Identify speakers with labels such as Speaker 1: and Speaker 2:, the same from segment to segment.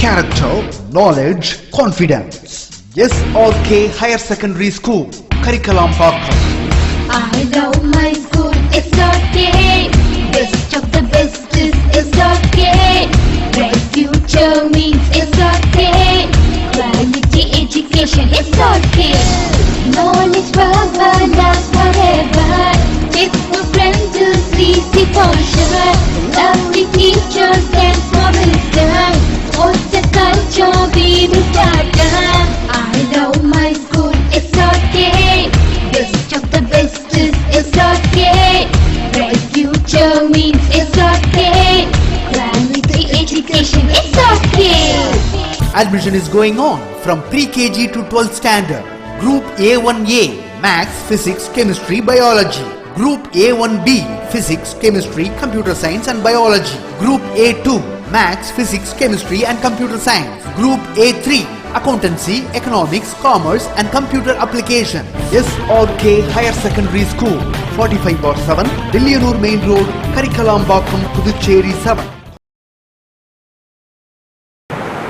Speaker 1: character, knowledge, confidence. SRK Higher Secondary School, Karikalampakkam.
Speaker 2: I love my school, SRK. Best of the best is SRK. Bright future means SRK. Quality education, SRK. Knowledge forever, love forever. Textbook friends, easy for sure. Lovely teachers and promise them. What's the culture we will start? I love my school, SRK. Best of the best is SRK. Bright future means SRK. Quality education, SRK.
Speaker 1: Admission is going on from pre-KG to 12th standard. Group A1A, Maths, Physics, Chemistry, Biology. Group A1B, Physics, Chemistry, Computer Science and Biology. Group A2, Maths, Physics, Chemistry and Computer Science. Group A3, Accountancy, Economics, Commerce and Computer Application. SRK Higher Secondary School, 45/7, Dilliyanur Main Road, Karikalampakkam, Puducherry 7.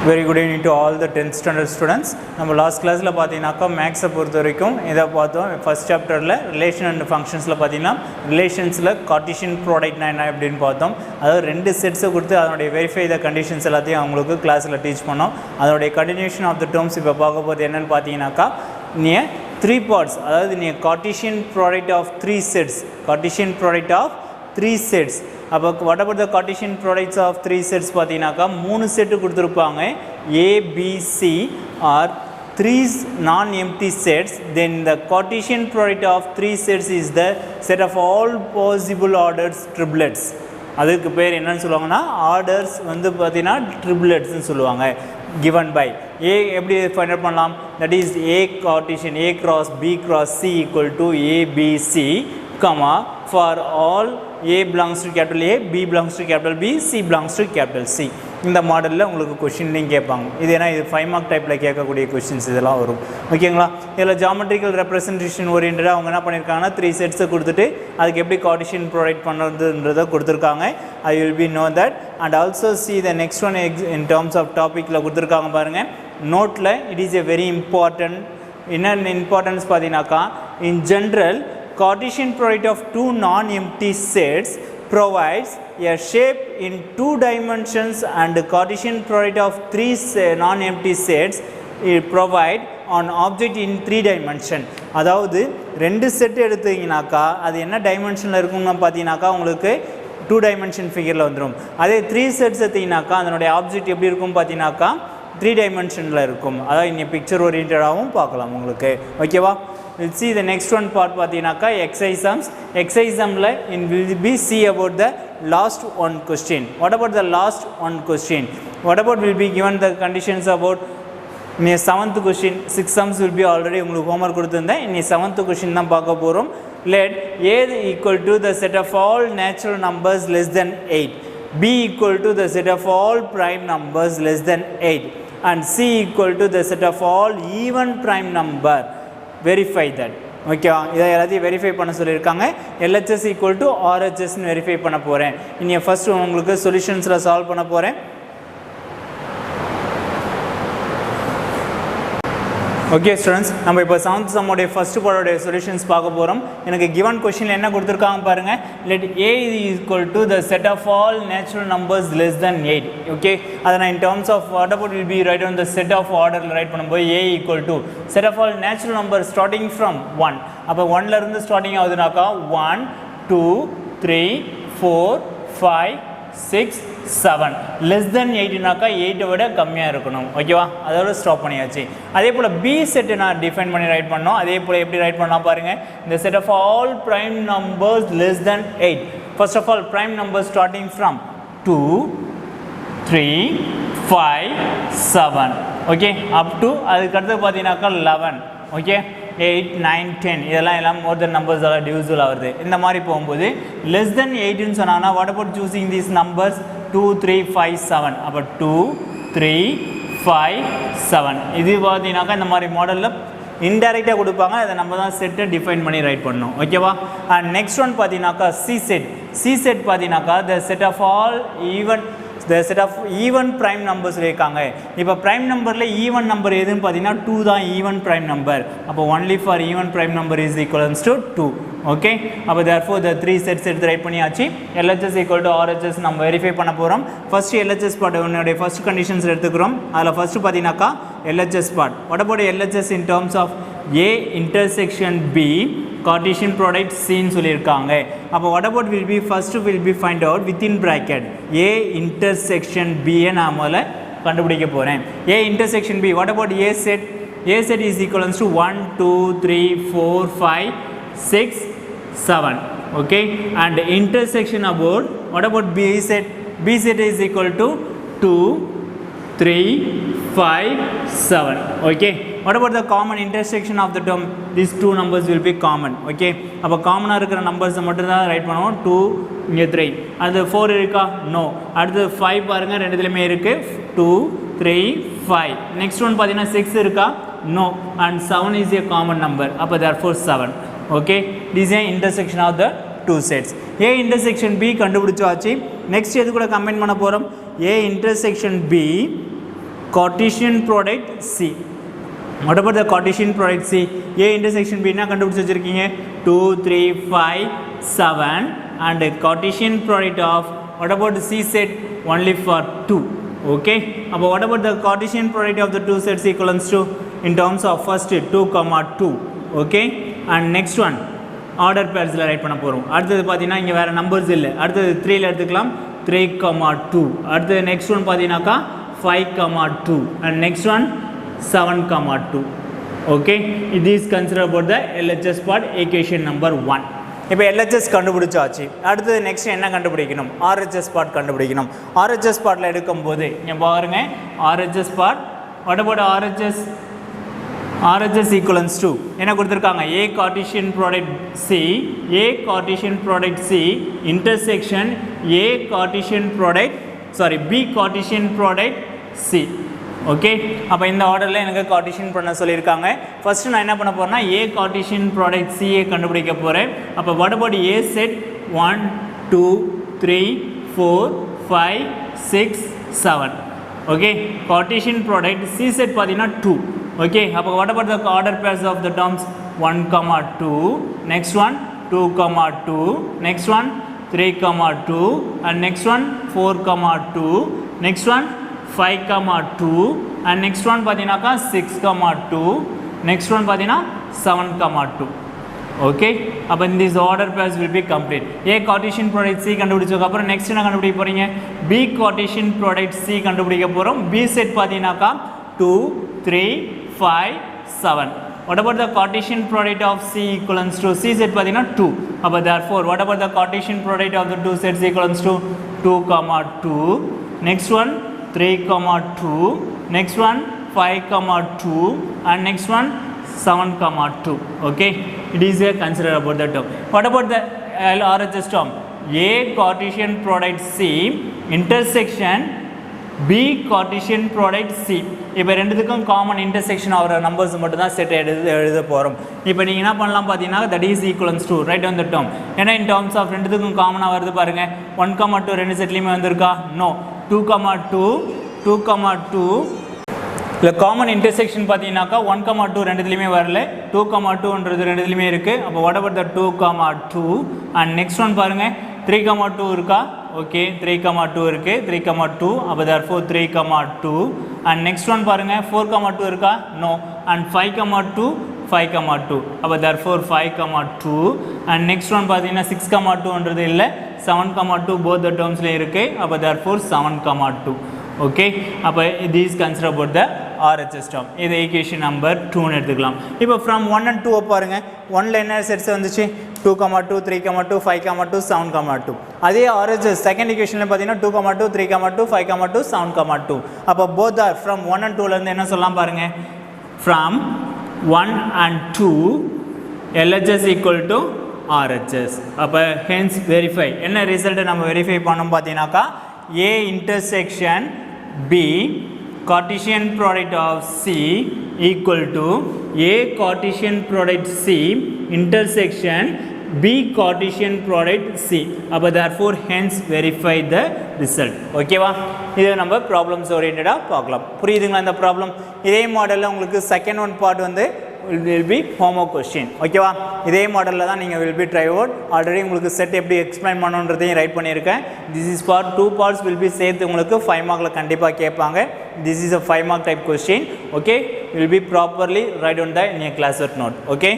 Speaker 3: Very good evening to all the 10th standard students. நம்ம last கிளாஸில் பார்த்தீங்கன்னாக்கா மேக்ஸை பொறுத்த வரைக்கும் இதை பார்த்தோம். First சாப்டரில் relation and ஃபங்க்ஷன்ஸில் பார்த்தீங்கன்னா ரிலேஷன்ஸில் கார்ட்டீசியன் ப்ராடக்ட்னா என்ன அப்படின்னு பார்த்தோம். அதாவது ரெண்டு செட்ஸை கொடுத்து அதனுடைய வெரிஃபை த கண்டிஷன்ஸ் எல்லாத்தையும் அவங்களுக்கு கிளாஸில் டீச் பண்ணோம். அதனுடைய கண்டினியூஷன் ஆஃப் த டேர்ம்ஸ் இப்போ பார்க்க போகிறது என்னென்னு பார்த்தீங்கன்னாக்கா நீங்கள் 3 பார்ட்ஸ், அதாவது நீங்கள் Cartesian product of 3 sets, Cartesian product of 3 sets. அப்போ what about the Cartesian products of 3 sets பார்த்தீங்கன்னாக்கா 3 செட்டு கொடுத்துருப்பாங்க. ABC are 3 non-empty sets. Then the Cartesian product of 3 sets is the set of all possible orders triplets. அதுக்கு பேர் என்னன்னு சொல்லுவாங்கன்னா orders வந்து பார்த்தீங்கன்னா ட்ரிப்ளெட்ஸ்ன்னு சொல்லுவாங்க. given by A எப்படி ஃபைண்ட் அவுட் பண்ணலாம்? that is A Cartesian A cross B cross C equal to ABC, comma for all A belongs to capital A, B belongs to capital B, C belongs to capital C. இந்த மாடலில் உங்களுக்கு கொஷின்லையும் கேட்பாங்க. இது ஏன்னா இது 5 mark டைப்பில் கேட்கக்கூடிய questions இதெல்லாம் வரும். ஓகேங்களா? இதில் ஜாமெட்ரிக்கல் ரெப்ரசன்டேஷன் ஓரியன்டாக அவங்க என்ன பண்ணியிருக்காங்கன்னா 3 செட்ஸை கொடுத்துட்டு அதுக்கு எப்படி கார்ட்டீசியன் ப்ரொவைட் பண்ணுறதுன்றதை கொடுத்துருக்காங்க. I will be know that and also see the next one in terms of டாப்பிக்கில் கொடுத்துருக்காங்க பாருங்கள். நோட்டில் it is a very important. என்ன இம்பார்ட்டன்ஸ் பார்த்தீங்கன்னாக்கா in general Cartesian product of 2 non-empty sets provides a shape in 2 dimensions and the Cartesian product of 3 non-empty sets provide an object in 3 dimension. அதாவது ரெண்டு set எடுத்தீங்கன்னாக்கா அது என்ன டைமென்ஷனில் இருக்குன்னு பார்த்தீங்கன்னாக்கா உங்களுக்கு 2 dimension ஃபிகரில் வந்துடும். அதே 3 செட்ஸ் எடுத்தீங்கன்னாக்கா அதனுடைய ஆப்ஜெக்ட் எப்படி இருக்கும் பார்த்தீங்கன்னாக்கா 3 டைமென்ஷனில் இருக்கும். அதாவது இங்கே பிக்சர் ஓரியன்டாகவும் பார்க்கலாம் உங்களுக்கு. ஓகேவா? We'll see the next one part பார்த்தீங்கன்னாக்கா exercise sums. Exercise sumல will be see about the last one question. What about the last one question? What about will be given the conditions about in a 7th question? 6 sums will be already உங்களுக்கு homework கொடுத்திருந்தேன். in a 7th question தான் பார்க்க போகிறோம். Let A equal to the set of all natural numbers less than 8, B equal to the set of all prime numbers less than 8 and C equal to the set of all even prime number. Verify that. ஓகேவா? இதை எல்லாத்தையும் verify பண்ண சொல்லியிருக்காங்க. LHS equal to RHSன்னு verify பண்ண போகிறேன். இனி first உங்களுக்கு சொல்யூஷன்ஸில் solve பண்ண போகிறேன். ஓகே ஸ்டூடெண்ட்ஸ், நம்ம இப்போ 7th சம்முடைய ஃபஸ்ட்டு பார்ட்டோடைய சொல்யூஷன்ஸ் பார்க்க போகிறோம். எனக்கு கிவன் கொஷினில் என்ன கொடுத்துருக்காங்க பாருங்கள். Let A equal to the set of all natural numbers less than 8. Okay, அதை நான் in terms of what about will be write on the set of ஆர்டரில் ரைட் பண்ணும்போது A equal to set of all natural number starting from 1. அப்போ 1லேருந்து starting ஆகுதுனாக்கா 1 2 3 4 5 6 7 less than 8னாக்கா 8 விட கம்மியாக இருக்கணும். ஓகேவா? அதோட ஸ்டாப் பண்ணியாச்சு. அதே போல் பி செட்டை நான் டிஃபைன் பண்ணி ரைட் பண்ணோம். அதே போல் எப்படி ரைட் பண்ணலாம் பாருங்கள். இந்த set of all prime numbers less than 8. First of all prime numbers starting from 2 3 5 7. Okay, up to அதுக்கடுத்து பார்த்தீங்கன்னாக்கா 11. ஓகே, 8 9 10 இதெல்லாம் மோர் தென் நம்பர்ஸ் எல்லாம் டிவிசிபிள் ஆகுது. இந்த மாதிரி போகும்போது லெஸ் தென் 8ன்னு சொன்னாங்கன்னா what about choosing these numbers 2 3 5 7. அப்போ 2 3 5 7 இது பார்த்தீங்கன்னாக்கா இந்த மாதிரி மாடலில் இன்டைரக்டாக கொடுப்பாங்க. அதை நம்ம தான் செட்டை டிஃபைன் பண்ணி ரைட் பண்ணணும். ஓகேவா? அண்ட் நெக்ஸ்ட் ஒன் பார்த்தீங்கன்னாக்கா சி செட். சி செட் பார்த்தீங்கன்னாக்கா the set of all even the set of even prime numbers இருக்காங்க. இப்போ prime numberல even number எதுன்னு பார்த்தீங்கன்னா 2 தான் even prime number. அப்போ only for even prime number is equivalent to 2. Okay, அப்போ therefore the 3 sets எடுத்து right பண்ணியாச்சு. LHS equal to RHS நம்ம வெரிஃபை பண்ண போகிறோம். ஃபர்ஸ்ட் LHS பார்ட் உன்னுடைய ஃபர்ஸ்ட் கண்டிஷன்ஸ் எடுத்துக்கிறோம். அதில் ஃபர்ஸ்ட் பார்த்தீங்கன்னாக்கா LHS part. What about LHS in terms of A intersection B Cartesian product C ன்னு சொல்லியிருக்காங்க. அப்போ what about will be first will be find out within bracket A intersection B நான் முதல்ல கண்டுபிடிக்க போகிறேன். A intersection B, what about A set? A set is equivalent to 1 2 3 4 5 6 7. Okay, and intersection about what about B set? B set is equal to 2 3 5 7. Okay, what about the common intersection of the term? These two numbers will be common. Okay, அப்போ காமனாக இருக்கிற நம்பர்ஸை மட்டும் தான் right பண்ணுவோம். 2 இங்கே 3, அடுத்து 4 இருக்கா? நோ. அடுத்து 5 பாருங்கள், ரெண்டுத்துலையுமே இருக்குது. 2 3 5. நெக்ஸ்ட் ஒன் பார்த்தீங்கன்னா 6 இருக்கா? No. And 7 is a common number. அப்போ therefore 7. Okay, this is an intersection of the two sets. A intersection B கண்டுபிடிச்சாச்சு. நெக்ஸ்ட் எது கூட கம்பைன் பண்ண போகிறோம்? A intersection B Cartesian product C. What about the Cartesian product C? A intersection B என்ன கண்டுபிடிச்சு வச்சுருக்கீங்க? 2 3 5 7 and Cartesian product of what about C set? Only for 2. Okay, அப்போ what about the Cartesian product of the two sets equivalents to in terms of first 2 2. Okay, and next one order பேர்ஸில் write பண்ண போகிறோம். அடுத்தது பார்த்தீங்கன்னா இங்கே வேறு numbers இல்லை. அடுத்தது 3ல் எடுத்துக்கலாம். 3 2. அடுத்தது நெக்ஸ்ட் ஒன் பார்த்தீங்கன்னாக்கா 5 2 and next one 7 2. ஓகே, இது is consider about the LHS part, equation number 1. இப்போ LHS கண்டுபிடிச்சாச்சு. அடுத்தது நெக்ஸ்ட் என்ன கண்டுபிடிக்கணும்? RHS பார்ட் கண்டுபிடிக்கணும். RHS பார்ட்டில் எடுக்கும்போது இங்கே பாருங்க, RHS part. What about RHS? RHS equivalents to என்ன கொடுத்துருக்காங்க? A Cartesian product C, A Cartesian product C intersection A Cartesian product B Cartesian product C. Okay, அப்போ இந்த ஆர்டரில் எனக்கு கார்டீசியன் பண்ண சொல்லியிருக்காங்க. ஃபஸ்ட்டு நான் என்ன பண்ண போகிறேன்னா A Cartesian product C கண்டுபிடிக்க போகிறேன். அப்போ what about A set? 1 2 3 4 5 6 7. Okay, Cartesian product C set பார்த்தீங்கன்னா 2. Okay, what about the order pairs of the terms? 1 2, next one 2 2, next one 3 2, and next one 4 2, next one 5 2, and next one பார்த்தீங்கன்னாக்கா 6 2, next one பார்த்தீங்கன்னா 7 2. Okay, அப்போ this order pairs will be complete. A Cartesian product C கண்டுபிடிச்சதுக்கப்புறம் next என்ன கண்டுபிடிக்க போகிறீங்க? B Cartesian product C கண்டுபிடிக்க போகிறோம். B set பார்த்தீங்கன்னாக்கா 2 3 5 7. What about the Cartesian product of C equivalents to C set பார்த்தீங்கன்னா 2. அப்போ therefore what about the Cartesian product of the two sets equivalents to 2 2, next one 3 2, next one 5 2, and next one 7 2. Okay, it is a consider about the term. What about the RHS term? A Cartesian product C intersection B Cartesian product C. இப்போ ரெண்டுத்துக்கும் common intersection ஆகிற numbers மட்டும் தான் set எழுத போகிறோம். இப்போ நீங்கள் என்ன பண்ணலாம் பார்த்தீங்கன்னா that is equivalence to right on the term. ஏன்னா இன் டேர்ம்ஸ் ஆஃப் ரெண்டுத்துக்கும் காமனாக வருது பாருங்கள். 1 2 ரெண்டு செட்லேயுமே வந்திருக்கா? நோ. 2 2 2 இல்லை காமன் இன்டர்செக்ஷன் பார்த்தீங்கன்னாக்கா 1 2 ரெண்டுத்துலேயுமே வரல. 2 2ன்றது ரெண்டுத்துலேயுமே இருக்குது. அப்போ what about the 2 2 and next one பாருங்கள் 3 2 இருக்கா? ஓகே, 3 2 இருக்குது. 3 2, அப்போ therefore 3 2 and next one பாருங்கள் 4 2 இருக்கா? நோ. and 5 2 5 2, அப்போ therefore 5 2 and next one பார்த்தீங்கன்னா 6 2ன்றது இல்லை. 7 2 both the termsல இருக்குது. அப்போ therefore 7 2. ஓகே, அப்போ இது is consider about the RHS term. இது equation number 2ன்னு எடுத்துக்கலாம். இப்போ from 1 and 2 பாருங்கள். 1ல் என்ன செட்ஸ் வந்துச்சு? 2 2, 3 2, 5 2, 7 2. அதே RHS செகண்ட் equationல பார்த்தீங்கன்னா 2 2, 3 2, 5 2, 7 2. அப்போ both are from 1 and 2லேருந்து என்ன சொல்லலாம் பாருங்கள்? From 1 and 2 LHS equal to RHS. அப்போ hence verify. என்ன ரிசல்ட்டை நம்ம வெரிஃபை பண்ணோம் பார்த்தீங்கன்னாக்கா A intersection B Cartesian product of C equal to A Cartesian product C intersection B Cartesian product C. அப்போ therefore hence verify the result. ஓகேவா, இது நம்ம ப்ராப்ளம்ஸ் ஓரியன்டாக பார்க்கலாம். புரியுதுங்களா இந்த ப்ராப்ளம்? இதே மாடலில் உங்களுக்கு செகண்ட் ஒன் பார்ட் வந்து will be homo question. ஓகேவா, இதே மாடலில் தான் நீங்கள் will be try out. Already உங்களுக்கு செட் எப்படி எக்ஸ்பிளைன் பண்ணணுன்றதையும் ரைட் பண்ணியிருக்கேன். This is for 2 parts will be சேர்த்து உங்களுக்கு 5 மார்க்கில் கண்டிப்பாக கேட்பாங்க. This is a 5 mark type question. Okay, will be properly write on the in your class work note. Okay,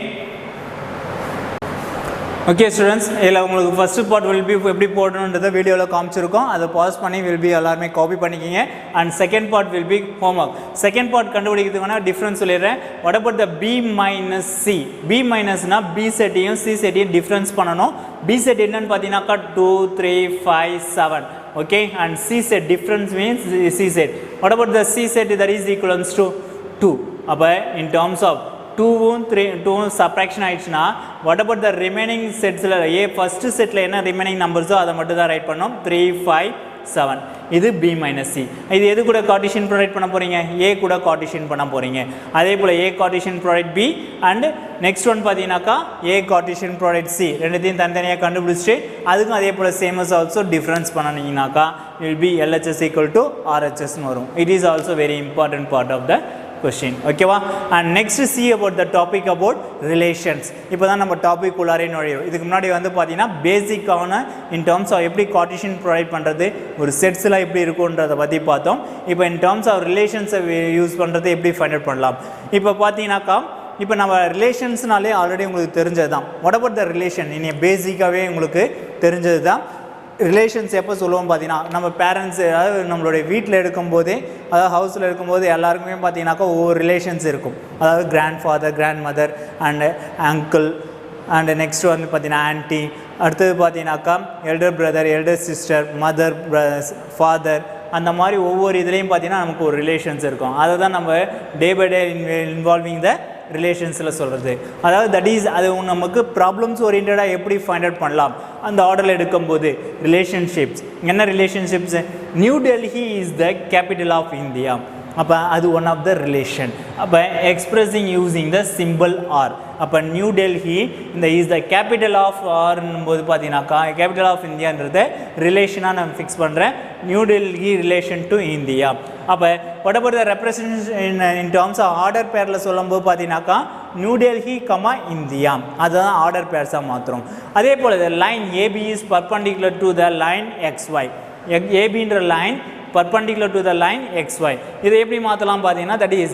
Speaker 3: okay students, இதில் உங்களுக்கு ஃபஸ்ட்டு பார்ட் வில் பி எப்படி போடணுன்றதை வீடியோவில் காமிச்சிருக்கோம். அதை பாஸ் பண்ணி வில் பி எல்லாருமே காப்பி பண்ணிக்கிங்க. And second part will be homework. Second part கண்டுபிடிக்கிறதுக்குனா difference சொல்லிடுறேன். What about the B minus C? B minusனா B செட்டையும் C செட்டையும் டிஃப்ரென்ஸ் பண்ணணும். B செட் என்னன்னு பார்த்தீங்கன்னாக்கா 2 3 5 7. Okay, and C set difference means C set. What about the C set that is equivalent to 2. அப்போ in terms of 2 subtraction ஆயிடுச்சுன்னா what about the remaining செட்ஸில் first settle என்ன remaining நம்பர்ஸோ அதை மட்டும் தான் right பண்ணோம். 3 5 7. இது B minus C. இது எது கூட கார்ட்டீசியன் ப்ராடக்ட் பண்ண போகிறீங்க? A கூட கார்ட்டீசியன் பண்ண போகிறீங்க. அதே போல் A cartesian product B and next one பார்த்தீங்கன்னாக்கா A கார்ட்டீசியன் ப்ராடக்ட் C. ரெண்டுத்தையும் தனித்தனியாக கண்டுபிடிச்சிட்டு அதுக்கும் அதே போல் சேமஸ் ஆல்சோ டிஃப்ரென்ஸ் பண்ணிங்கனாக்கா will be LHS equal to RHSன்னு வரும். It is also very important part of the question. ஓகேவா, and next see about the topic about relations. இப்போ தான் நம்ம டாபிக் உள்ளாரே நுழையும். இதுக்கு முன்னாடி வந்து பார்த்தீங்கன்னா பேசிக்கான இன் டர்ம்ஸ் ஆஃப் எப்படி கார்ட்டீசியன் ப்ரொவைட் பண்ணுறது, ஒரு செட்ஸ்லாம் எப்படி இருக்குன்றதை பற்றி பார்த்தோம். இப்போ இன் டர்ம்ஸ் ஆஃப் ரிலேஷன்ஸை யூஸ் பண்ணுறது எப்படி ஃபைண்ட் அவுட் பண்ணலாம். இப்போ பார்த்தீங்கன்னாக்கா இப்போ நம்ம ரிலேஷன்ஸ்னாலே ஆல்ரெடி உங்களுக்கு தெரிஞ்சது தான். வாட் அபவுட் த ரிலேஷன் இனி பேசிக்காகவே உங்களுக்கு தெரிஞ்சது தான். ரிலேஷன்ஸ் எப்போ சொல்லுவோம் பார்த்தீங்கன்னா நம்ம பேரண்ட்ஸ், அதாவது நம்மளுடைய வீட்டில் இருக்கும்போதே, அதாவது ஹவுஸில் இருக்கும்போது எல்லாருக்குமே பார்த்தீங்கன்னாக்கா ஒவ்வொரு ரிலேஷன்ஸ் இருக்கும். அதாவது grand father, grand mother and uncle and next வந்து பார்த்தீங்கன்னா ஆன்ட்டி, அடுத்தது பார்த்தீங்கன்னாக்கா elder brother, elder sister, mother, father, அந்த மாதிரி ஒவ்வொரு இதுலேயும் பார்த்தீங்கன்னா நமக்கு ஒரு ரிலேஷன்ஸ் இருக்கும். அதை தான் நம்ம டே பை டே இன்வால்விங் த ரிலேஷன்ஸில் சொல்கிறது. அதாவது தட் இஸ் அது நமக்கு ப்ராப்ளம்ஸ் ஓரியன்டாக எப்படி ஃபைண்ட் அவுட் பண்ணலாம் அந்த ஆர்டரில் எடுக்கும்போது. ரிலேஷன்ஷிப்ஸ் என்ன relationships? New Delhi is the capital of India. அப்போ அது ஒன் ஆஃப் த ரிலேஷன். அப்போ expressing using the simple R. அப்போ நியூ டெல்லி இந்த இஸ் த கேபிட்டல் ஆஃப் ஆர்னும் போது பார்த்தீங்கன்னாக்கா கேபிட்டல் ஆஃப் இந்தியான்றத ரிலேஷனாக நான் ஃபிக்ஸ் பண்ணுறேன். New Delhi relation to India. அப்போ what about the representation in terms of order பேரில் சொல்லும்போது பார்த்தீங்கன்னாக்கா நியூ டெல்லி கமா இந்தியா, அதுதான் ஆர்டர் பேர்ஸாக மாற்றுறோம். அதே போல் the line AB is perpendicular to the line XY. ஏபின்ற line perpendicular to the line XY. இதை எப்படி மாற்றலாம் பார்த்தீங்கன்னா that is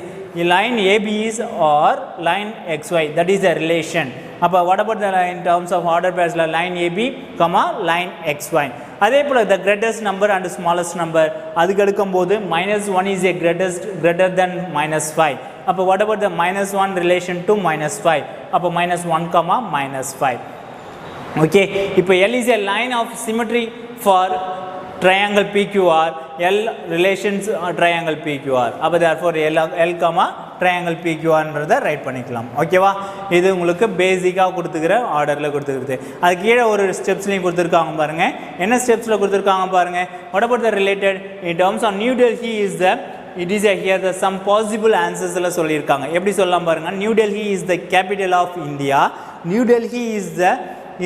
Speaker 3: line AB is or line XY, that is a relation. அப்போ what about the in terms of order pairs line AB comma line XY. அதே போல் the greatest number and smallest number அதுக்கு எடுக்கும்போது -1 is a greater than -5. அப்போ what about the -1 relation to -5? அப்போ -1 comma -5. Okay, இப்போ L is a line of symmetry for triangle PQR. L relations triangle PQR. அப்போ therefore L comma triangle PQRன்றதை write பண்ணிக்கலாம். ஓகேவா, இது உங்களுக்கு பேசிக்காக கொடுத்துக்கிற ஆர்டரில் கொடுத்துக்கிறது. அது கீழே ஒரு ஸ்டெப்ஸ்லையும் கொடுத்துருக்காங்க பாருங்கள். என்ன ஸ்டெப்ஸில் கொடுத்துருக்காங்க பாருங்கள். What about the related in terms of New Delhi is the it is here the some possible ஆன்சர்ஸில் சொல்லியிருக்காங்க. எப்படி சொல்லலாம் பாருங்கள். New Delhi is the capital of India. New Delhi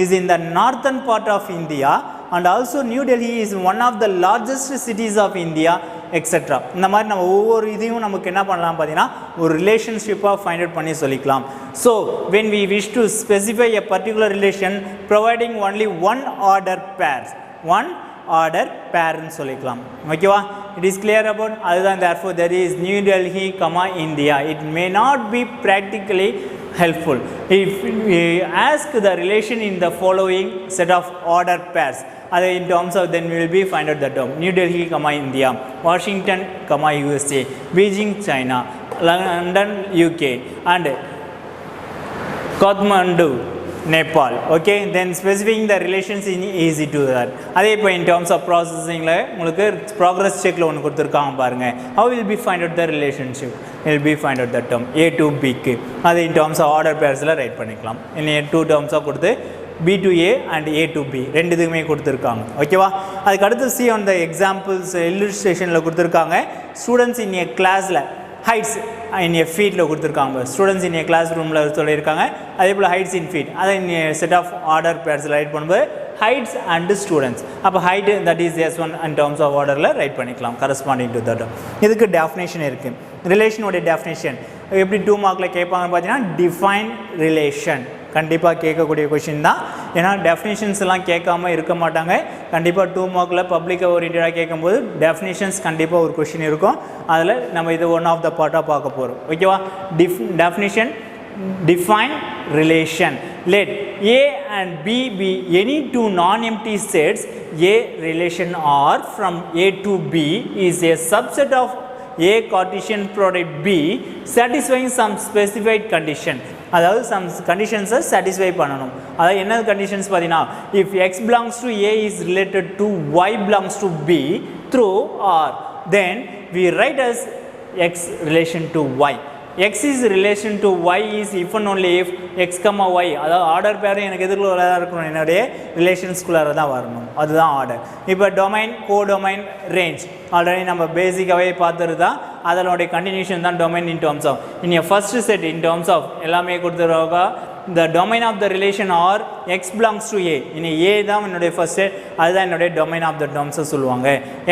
Speaker 3: is in the northern part of India and also New Delhi is one of the largest cities of India etc. இந்த மாதிரி நம்ம ஒவ்வொரு இதையும் நமக்கு என்ன பண்ணலாம் பார்த்தீங்கன்னா ஒரு ரிலேஷன்ஷிப்பாக ஃபைண்ட் அவுட் பண்ணி சொல்லிக்கலாம். So when we wish to specify a particular relation providing only one order pairன்னு சொல்லிக்கலாம். ஓகேவா, it is clear about அதுதான். therefore there is New Delhi comma India. it may not be practically helpful if we ask the relation in the following set of order pairs. Other in terms of then we will be find out the term New Delhi comma India, Washington comma USA, Beijing China, London UK and Kathmandu Nepal. Okay, then specifying the relations is easy to that. அதே இப்போ in terms of processingல உங்களுக்கு progress checkல ஒன்று கொடுத்துருக்காங்க பாருங்க. How will be find out the relationship? Will be find out the term A to B க்கு அது in terms of order pairsல write பண்ணிக்கலாம். இன்னும் 2 termஸாக கொடுத்து B to A and A to B ரெண்டுத்துக்குமே கொடுத்துருக்காங்க. ஓகேவா, அதுக்கு அடுத்து see on the examples illustration கொடுத்துருக்காங்க. Students in a classல heights in a feetல கொடுத்துருக்காங்க ஸ்டூடெண்ட்ஸ் in a classroomல சொல்லியிருக்காங்க அதே போல் heights in feet அதை in a set of order pairs right பண்ணும்போது heights and students அப்போ height that is S1 in terms of orderல write பண்ணிக்கலாம் corresponding to that இதுக்கு definition இருக்குது ரிலேஷனோட definition எப்படி 2 மார்க்கில் கேட்பாங்கன்னு பார்த்தீங்கன்னா டிஃபைன் ரிலேஷன் கண்டிப்பாக கேட்கக்கூடிய கொஷின் தான் ஏன்னா டெஃபினேஷன்ஸ் எல்லாம் கேட்காம இருக்க மாட்டாங்க கண்டிப்பாக 2 மார்க்கில் பப்ளிக் ஓரியன்டாக கேட்கும்போது டெஃபினேஷன்ஸ் கண்டிப்பாக ஒரு கொஷின் இருக்கும் அதில் நம்ம இது ஒன் ஆஃப் த பார்ட்டாக பார்க்க போகிறோம் ஓகேவா definition define relation let A and B be any two non-empty sets A relation R from A to B is a subset of A Cartesian product B satisfying some specified condition அதாவது some conditions satisfy பண்ணணும் அதாவது என்ன conditions பார்த்தீங்கன்னா if X belongs to A is related to Y belongs to B through R then we write as X relation to Y X is relation to Y is if and only if X, Y அதாவது order பேரும் எனக்கு எதுக்குள்ள இருக்கணும் என்னுடைய ரிலேஷன்ஸ்குள்ளார தான் வரணும் அதுதான் order இப்போ டொமைன் கோடொமைன் ரேஞ்ச் ஆல்ரெடி நம்ம பேசிக்காகவே பார்த்துட்டு தான் அதனுடைய கண்டினியூஷன் தான் domain in terms of in a first set in terms of எல்லாமே கொடுத்துருவாங்க the domain of the relation or X belongs to A in A தான் என்னுடைய first set அதுதான் என்னுடைய domain of the terms சொல்லுவாங்க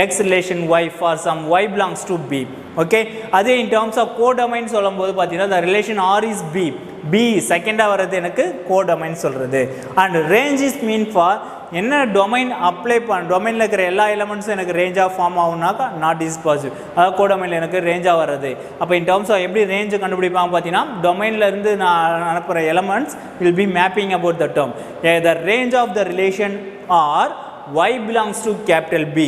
Speaker 3: X relation Y for some Y belongs to B okay அதே in terms of codomain சொல்லும்போது பார்த்தீங்கன்னா the relation R is B செகண்டாக வர்றது எனக்கு கோடொமைன் சொல்கிறது and range is mean for என்ன டொமைன் அப்ளை டொமைனில் இருக்கிற எல்லா எலமெண்ட்ஸும் எனக்கு ரேஞ்சாக ஃபார்ம் ஆகுனாக்கா நாட் இஸ் பாசிபிள் அதாவது கோடொமைனில் எனக்கு ரேஞ்சாக வர்றது அப்போ இன் டர்ம்ஸ் ஆஃப் எப்படி ரேஞ்சு கண்டுபிடிப்பாங்க பார்த்தீங்கன்னா டொமைன்லேருந்து நான் அனுப்புகிற elements will be mapping about the term the range of the relation R Y belongs to capital B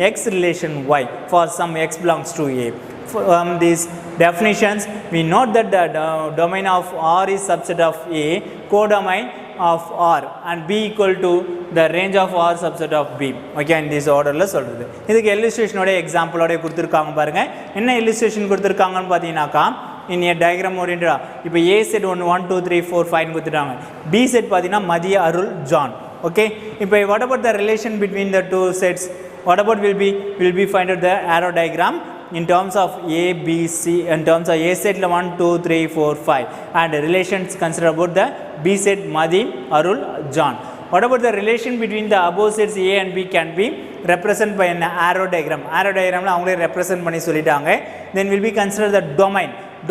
Speaker 3: X relation Y for some X belongs to A from these definitions we note that the domain of R is subset of A codomain of R and B equal to the range of R subset of B okay in this orderல சொல்றது இதுக்கு illustration ஓட example ஓட கொடுத்திருக்காங்க பாருங்க என்ன illustration கொடுத்திருக்காங்கன்னு பாத்தீங்கன்னாக்கா in a diagram oriented இப்போ A set 1 2 3 4 5 கொடுத்துட்டாங்க B set பாத்தீங்கன்னா மதிய அருள் ஜான் okay இப்போ what about the relation between the two sets what about will be find out the arrow diagram in terms of A, B, C in terms of A set 1 2 3 4 5 and relations consider about the B set Madhi Arul John what about the relation between the above sets A and B can be represented by an arrow diagram la avangale represent பண்ணி சொல்லிட்டாங்க then will be consider the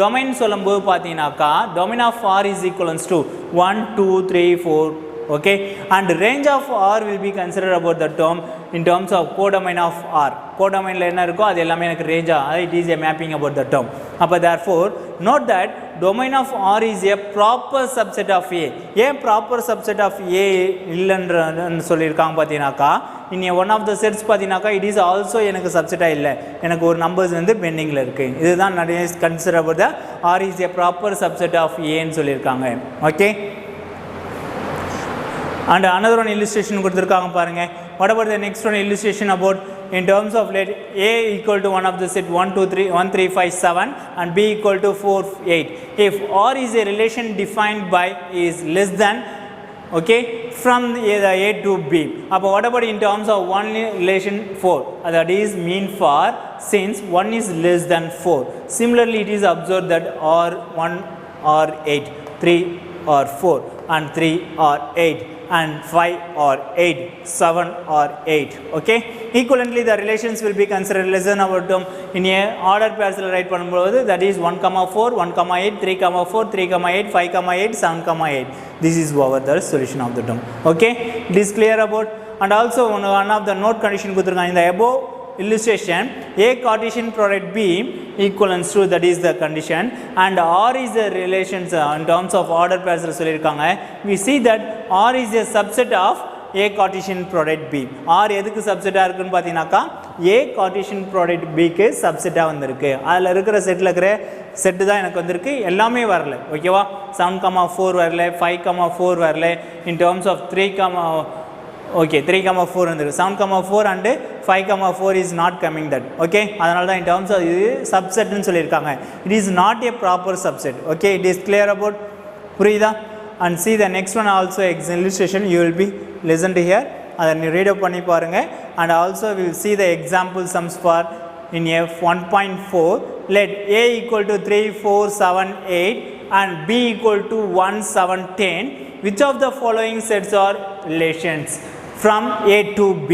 Speaker 3: domain சொல்லும்போது பாத்தீங்கன்னாக்கா domain of R is equivalent to 1 2 3 4 okay and range of R will be considered about the term in terms of codomain of R codomainல என்ன இருக்கோ அது எல்லாமே எனக்கு range it is a mapping about the term அப்ப therefore note that domain of R is a proper subset of A ஏன் proper subset of A இல்லன்னு சொல்லிருக்காங்க பாத்தீங்கன்னாக்கா in one of the sets பாத்தீங்கன்னாக்கா it is also எனக்கு subset இல்ல எனக்கு ஒரு numbers வந்து பெண்டிங்ல இருக்கு இதுதான் நிறைய consider about the R is a proper subset of A ன்னு சொல்லிருக்காங்க okay and another one illustration கொடுத்திருக்காங்க பாருங்க what about the next one illustration about in terms of let A equal to one of the set 1 2 3 1 3 5 7 and B equal to 4 8 if R is a relation defined by is less than okay from the A to B அப்ப what about in terms of one relation 4 that is mean for since 1 is less than 4 similarly it is observed that R 1 or 8 3 or 4 and 3 or 8 and 5 or 8 7 or 8 okay equivalently the relations will be considered less than our term in a order pairs la write பண்ணும்போது that is 1 4 1 8 3 4 3 8 5 8 7 8 this is over the solution of the term okay it is clear about and also one of the note condition கொடுத்திருக்காங்க in the above illustration A Cartesian product B equivalents to that is the condition and R is the relations in terms of order pairs சொல்லிருக்காங்க we see that R is a subset of A Cartesian product B R எதுக்கு சப்செட்டா இருக்குன்னு பாத்தீங்கன்னாக்கா A Cartesian product B க்கு சப்செட்டா வந்திருக்கு அதுல இருக்கிற செட்ல இருக்கிற செட் தான் எனக்கு வந்திருக்கு எல்லாமே வரல ஓகேவா 7 வரல 5 4 வரல in terms of 3 okay 3 4 வந்து 7 4 and 5 4 is not coming that okay அதனால தான் in terms of இது subset னு சொல்லிருக்காங்க it is not a proper subset okay it is clear about புரியுதா and see the next one also illustration you will be listen to here அதை நீ read up பண்ணி பாருங்க and also we will see the example sums for in F 1.4, let A equal to 3, 4, 7, 8 and B equal to 1, 7, 10. Which of the following sets are relations from A to B?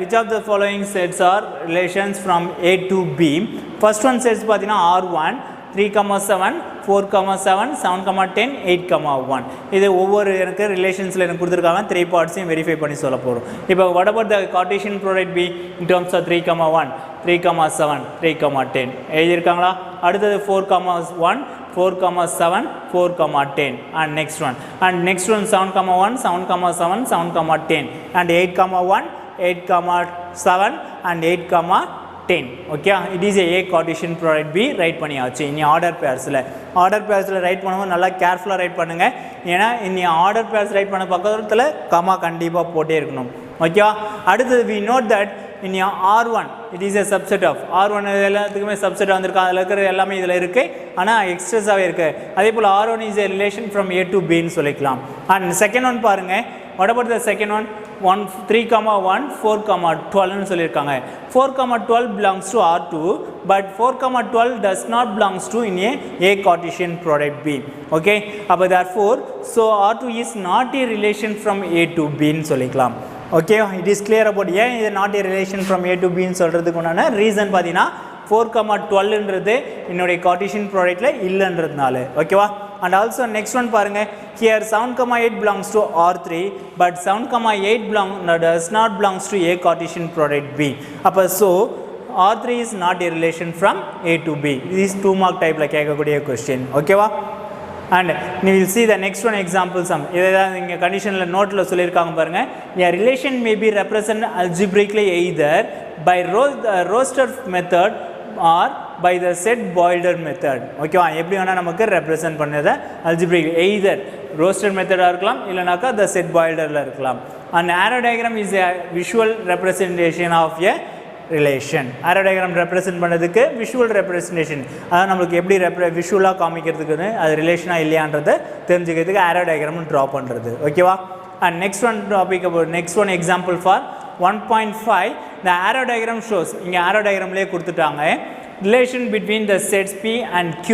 Speaker 3: Which of the following sets are relations from A to B? First one sets R1, 3, 7, 4, 7, 7, 10, 8, 1. இது ஒவ்வொரு எனக்கு ரிலேஷன்ஸில் எனக்கு கொடுத்துருக்காங்க 3 பார்ட்ஸையும் verify பண்ணி சொல்ல போகிறோம். இப்போ what about the Cartesian product B in terms of 3, 1, 3, 7, 3, 10 எழுதியிருக்காங்களா? அடுத்தது 4, 1, 4, 7, 4, 10 and next one 7, 1, 7, 7, 7, 10 and 8, 1, 8, 7 and 8, 10. Okay, it is a Cartesian product B right பண்ணியாச்சு. இனி ஆர்டர் பேர்ஸில் ரைட் பண்ணும்போது நல்லா கேர்ஃபுல்லாக ரைட் பண்ணுங்கள். ஏன்னா இனி ஆர்டர் பேர்ஸ் ரைட் பண்ண பக்கத்தில் கமா கண்டிப்பாக போட்டே இருக்கணும். ஓகேவா? அடுத்தது we note that in R1 it is a subset of R1 எல்லாத்துக்குமே சப்செட் வந்திருக்கு. அதில் இருக்கிற எல்லாமே இதில் இருக்குது, ஆனால் எக்ஸ்ட்ரஸாகவே இருக்குது. அதே போல் R1 is a relation from A to B ன்னு சொல்லிக்கலாம். அண்ட் செகண்ட் ஒன் பாருங்கள். what about the second one? 3, 1, 4, 12 ன்னு சொல்லியிருக்காங்க. 4, 12 belongs to R2 but 4, 12 does not belongs to in a Cartesian product B. Okay, அப்போ therefore so R2 is not a relation from A to B ன்னு சொல்லிக்கலாம். Okay, it is clear about ஏன் இது not a relation from A to பின்னு சொல்கிறதுக்கு உண்டான reason பார்த்தீங்கன்னா 4, 12ன்றது என்னுடைய கார்ட்டீசியன் ப்ராடக்ட்டில் இல்லைன்றதுனால. ஓகேவா? அண்ட் ஆல்சோ நெக்ஸ்ட் ஒன் பாருங்கள். Here 7, 8 belongs to R3 but 7, 8 does not belongs to A Cartesian product B. அப்போ so R3 is not a relation from A to B. இது is 2 mark டைப்பில் கேட்கக்கூடிய question. ஓகேவா? and you will see the next one example sum. இதான் இங்கே கண்டிஷனில் நோட்டில் சொல்லியிருக்காங்க பாருங்கள். a relation may be represented algebraically either by roster method or by the set boilder method. ஓகேவா? எப்படி வேணால் நமக்கு ரெப்ரசன்ட் பண்ணதை algebraic either roster மெத்தடாக இருக்கலாம், இல்லைனாக்கா the set boilderல இருக்கலாம். and arrow diagram is a visual representation of a relation. Arrow diagram represent பண்ணுறதுக்கு visual representation, அதாவது நம்மளுக்கு எப்படி விஷுவலாக காமிக்கிறதுக்குன்னு அது ரிலேஷனாக இல்லையான்றதை தெரிஞ்சுக்கிறதுக்கு ஆரோ டயக்ராம் ட்ரா பண்ணுறது. ஓகேவா? And next one topic next one example for 1.5 the arrow diagram shows. இங்கே ஆரோ டயக்ராம்லேயே கொடுத்துட்டாங்க. relation between the sets P and Q.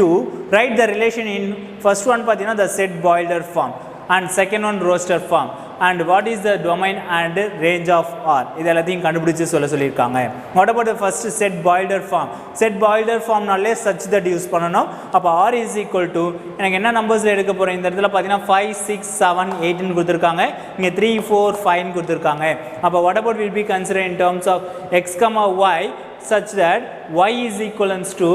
Speaker 3: write the relation in first one பார்த்தீங்கன்னா the set boiler form and second one roster form and what is the domain and range of R. இது எல்லாத்தையும் கண்டுபிடிச்சு சொல்லியிருக்காங்க. what about the first set boiler form? set boiler formனாலே such that use பண்ணணும். அப்போ R is equal to எனக்கு என்ன நம்பர்ஸில் எடுக்க போகிறேன் இந்த இடத்துல பார்த்தீங்கன்னா 5, 6, 7, 8ன்னு கொடுத்துருக்காங்க. இங்கே 3, 4, 5ன்னு கொடுத்துருக்காங்க. அப்போ what about will be considered in terms of x, y such that y is equivalent to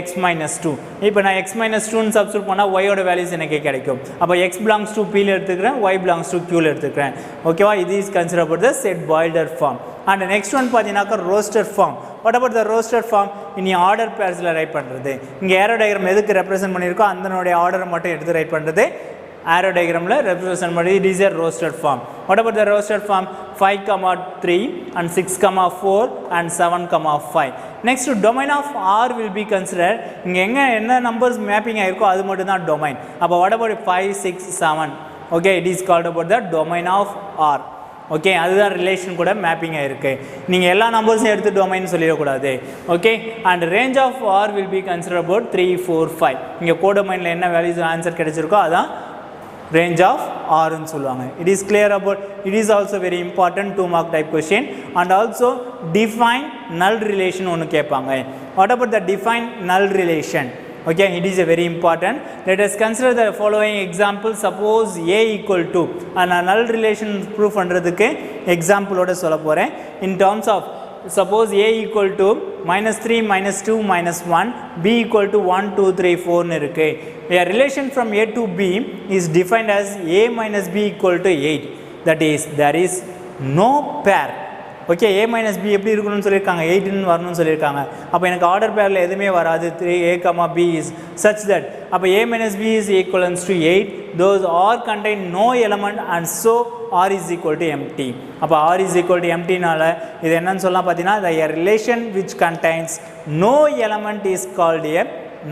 Speaker 3: x minus 2. இப்போ நான் x minus 2ன்னு சப்ஸ்டிட்யூட் பண்ணால் y ஓட வேல்யூஸ் எனக்கு கிடைக்கும். அப்போ x belongs to P ல எடுத்துக்கிறேன், y belongs to Q ல எடுத்துக்கிறேன். ஓகேவா? இது is consider about the set builder form. And next one பார்த்தீங்கன்னாக்கா roster form. What about the roster form? இனி ஆர்டர் பேர்ஸில் ரைட் பண்ணுறது. இங்கே ஏரோ டயக்ராம் எதுக்கு ரெப்ரசென்ட் பண்ணியிருக்கோ அதனுடைய ஆர்டரை மட்டும் எடுத்து ரைட் பண்ணுறது. arrow diagram la represent பண்ணி it is a roster form. what about the roster form? 5, 3 and 6, 4 and 7, 5. next domain of R will be considered. இங்க எங்க என்ன நம்பர்ஸ் மேப்பிங் ஆயிருக்கோ அது மட்டும் தான் domain. அப்ப what about 5, 6, 7? okay, it is called about the domain of R. Okay, அதுதான் relation கூட mapping ஆகிருக்கு. நீங்கள் எல்லா நம்பர்ஸும் எடுத்து டொமைன் சொல்லிடக்கூடாது. Okay, and range of R will be consider about 3, 4, 5. இங்கே கோடொமைனில் என்ன வேல்யூஸ் ஆன்சர் கிடைச்சிருக்கோ அதான் range of R ன்னு சொல்லுவாங்க. it is clear about it is also very important 2 mark type question. and also define null relation ஒன்று கேட்பாங்க. what about the define null relation? okay, it is a very important. let us consider the following example. suppose a equal to and null relation proof பண்ணுறதுக்கு example ஓட சொல்ல போகிறேன். in terms of suppose a equal to -3, -2, -1, b equal to 1, 2, 3, 4 ன்னு இருக்கு. a relation from a to b is defined as a minus b equal to 8. that is there is no pair. Okay, a minus b எப்படி இருக்கணும்னு சொல்லியிருக்காங்க, 8ன்னு வரணும்னு சொல்லியிருக்காங்க. அப்போ எனக்கு order பேரில் எதுவுமே வராது. 3a, b is such that அப்போ a minus b is equivalent to 8. those r contain no element and so r is equal to empty. அப்போ r is equal to emptyனால இது என்னன்னு சொல்லலாம் பார்த்தீங்கன்னா the relation which contains no element is called a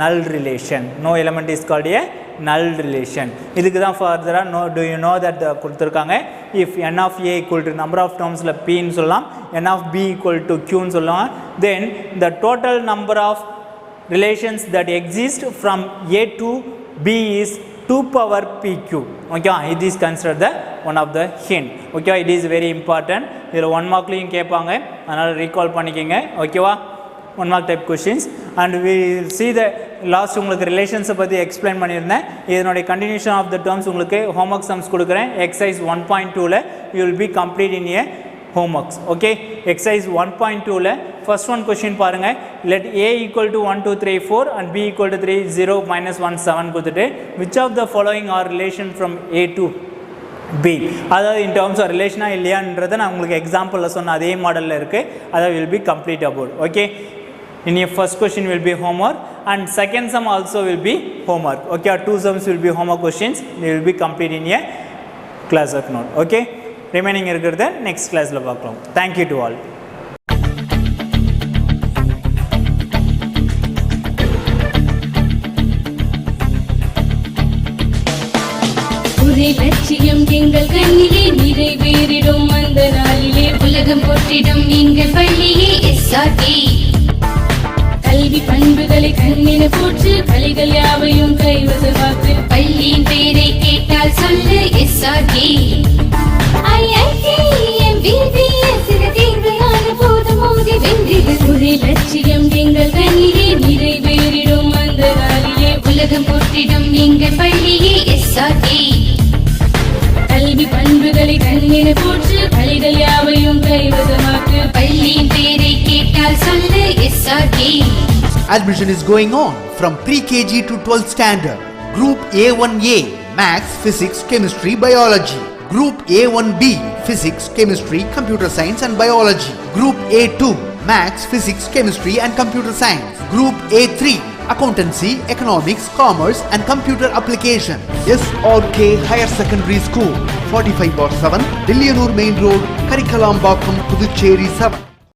Speaker 3: null relation. No element is called a null relation. இதுக்கு தான் further no do you know that கொடுத்திருக்காங்க if n of a equal to number of terms ல p ன்னு சொல்லலாம், n of b equal to q ன்னு சொல்லலாம், then the total number of relations that exist from a to b is 2 power pq. Okay, it is considered the one of the hint. Okay, it is very important. இதில் 1 மார்க்லையும் கேட்பாங்க, அதனால் recall பண்ணிக்கோங்க. ஓகேவா, 1 mark type questions. And we will see the last உங்களுக்கு ரிலேஷன்ஸை பற்றி explain பண்ணியிருந்தேன். இதனுடைய continuation of the terms உங்களுக்கு ஹோம்ஒர்க் சம்ஸ் கொடுக்குறேன். எக்ஸசைஸ் 1.2ல you will be complete in a homeworks. Okay, exercise 1.2ல first one question பாருங்க. Let a equal to 1 2 3 4 and b equal to 3 0 minus 1 7 கொடுத்துட்டு which of the following are relation from a to b. அதாவது in terms of relation இல்லையான்றதை நான் உங்களுக்கு எக்ஸாம்பிளில் சொன்ன அதே மாடலில் இருக்குது. அதை will be complete about. Okay, in your first question will be homework and second sum also will be homework. Okay, our 2 sums will be homework questions. They will be complete in a class work note. Okay, remaining இருக்கிறத next classல பார்க்கலாம். Thank you to all.
Speaker 2: ஒரே லட்சியம் எங்கள் கண்ணிலே நிறைவேறிடும் அந்த நாளிலே உலகம் போற்றிடும் எங்கள் பள்ளியே SRK. கல்வி பண்புகளை கண்ணின போற்று கலைகள் யாவையும் கைவசமாக்கு பள்ளியின் பெயரை கேட்டால் சொல்லு SRK. ஒரே லட்சியம் எங்கள் கண்ணிலே நிறைவேறிடும் அந்த நாளிலே உலகம் போற்றிடும் எங்கள் பள்ளியே SRK. கல்வி பண்புகளை கண்ணின போற்று கலைகள் யாவையும் கைவசமாக்கு பள்ளியின் பெயரை கேட்டால் சொல்லு SRK.
Speaker 1: Admission is going on from pre-KG to 12th standard. Group A1A Maths, Physics, Chemistry, Biology. Group A1B Physics, Chemistry, Computer Science and Biology. Group A2 Maths, Physics, Chemistry and Computer Science. Group A3 Accountancy, Economics, Commerce and Computer Application. SRK Higher Secondary School, 45/7, Dilliyanur Main Road, Karikalampakkam, Puducherry 7.